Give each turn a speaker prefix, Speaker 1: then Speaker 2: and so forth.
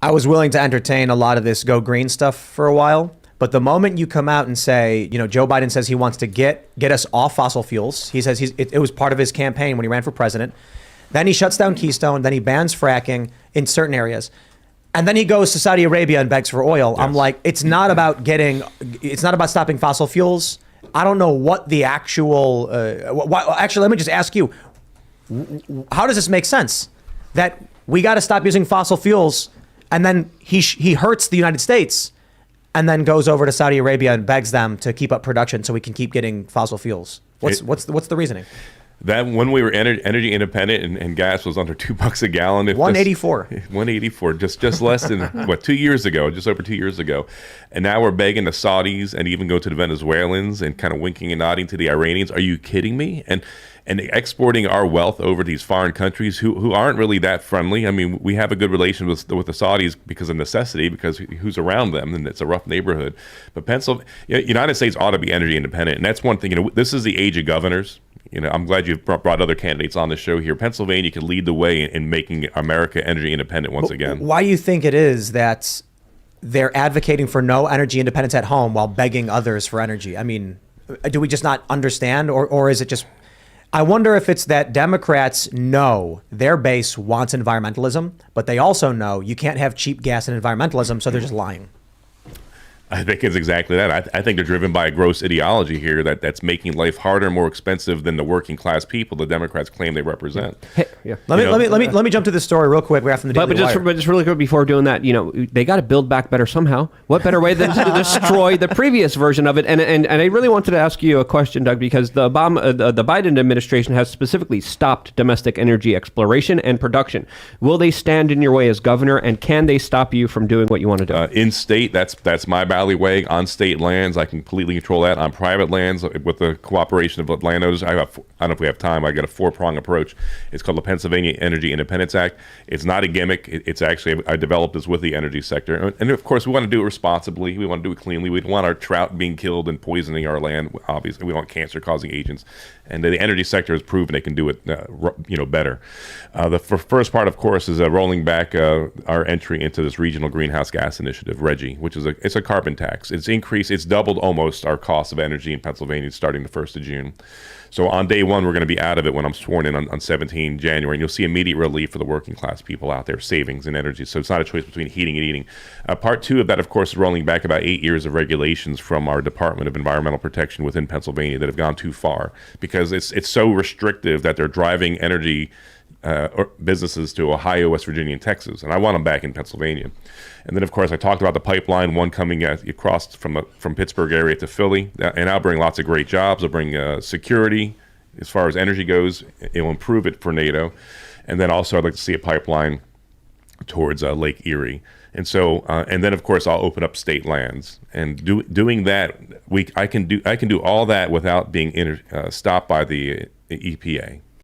Speaker 1: I was willing to entertain a lot of this go green stuff for a while. But the moment you come out and say, Joe Biden says he wants to get us off fossil fuels. He says it was part of his campaign when he ran for president. Then he shuts down Keystone. Then he bans fracking in certain areas. And then he goes to Saudi Arabia and begs for oil. Yes. I'm like, it's not about stopping fossil fuels. I don't know what the actual, actually, let me just ask you, how does this make sense? That we got to stop using fossil fuels, and then he hurts the United States, and then goes over to Saudi Arabia and begs them to keep up production so we can keep getting fossil fuels. What's the reasoning?
Speaker 2: That when we were energy independent and gas was under $2 a gallon.
Speaker 1: 184.
Speaker 2: 184, just less than 2 years ago, just over 2 years ago. And now we're begging the Saudis and even go to the Venezuelans and kind of winking and nodding to the Iranians. Are you kidding me? And exporting our wealth over to these foreign countries who aren't really that friendly. I mean, we have a good relation with the Saudis because of necessity, because who's around them, and it's a rough neighborhood. But United States ought to be energy independent, and that's one thing. This is the age of governors. I'm glad you've brought other candidates on the show here. Pennsylvania could lead the way in making America energy independent once again.
Speaker 1: Why do you think it is that they're advocating for no energy independence at home while begging others for energy? I mean, do we just not understand, or is it just... I wonder if it's that Democrats know their base wants environmentalism, but they also know you can't have cheap gas and environmentalism, so they're just lying.
Speaker 2: I think it's exactly that. I think they're driven by a gross ideology here that's making life harder and more expensive than the working class people the Democrats claim they represent.
Speaker 1: Hey, yeah. Let me jump to this story real quick. We're after the Daily Wire.
Speaker 3: But just really quick before doing that, they got to build back better somehow. What better way than to destroy the previous version of it? And I really wanted to ask you a question, Doug, because the Biden administration has specifically stopped domestic energy exploration and production. Will they stand in your way as governor, and can they stop you from doing what you want to do?
Speaker 2: In state, that's my alleyway. On state lands, I completely control that. On private lands, with the cooperation of landowners, I don't know if we have time. I got a 4-prong approach. It's called the Pennsylvania Energy Independence Act. It's not a gimmick. It's actually, I developed this with the energy sector. And of course, we want to do it responsibly. We want to do it cleanly. We don't want our trout being killed and poisoning our land. Obviously, we don't want cancer-causing agents. And the energy sector has proven they can do it, better. The first part, of course, is rolling back our entry into this regional greenhouse gas initiative, RGGI, which is it's a carbon tax. It's doubled almost our cost of energy in Pennsylvania starting the 1st of June. So on day one, we're going to be out of it when I'm sworn in on 17 January, and you'll see immediate relief for the working class people out there, savings in energy. So it's not a choice between heating and eating. Part two of that, of course, is rolling back about 8 years of regulations from our Department of Environmental Protection within Pennsylvania that have gone too far, because it's so restrictive that they're driving energy or businesses to Ohio, West Virginia, and Texas, and I want them back in Pennsylvania. And then, of course, I talked about the pipeline, one coming across from Pittsburgh area to Philly, and I'll bring lots of great jobs. I'll bring security as far as energy goes. It'll improve it for NATO. And then also I'd like to see a pipeline towards Lake Erie. And so, and then, of course, I'll open up state lands. And doing that, I can do all that without being stopped by the EPA.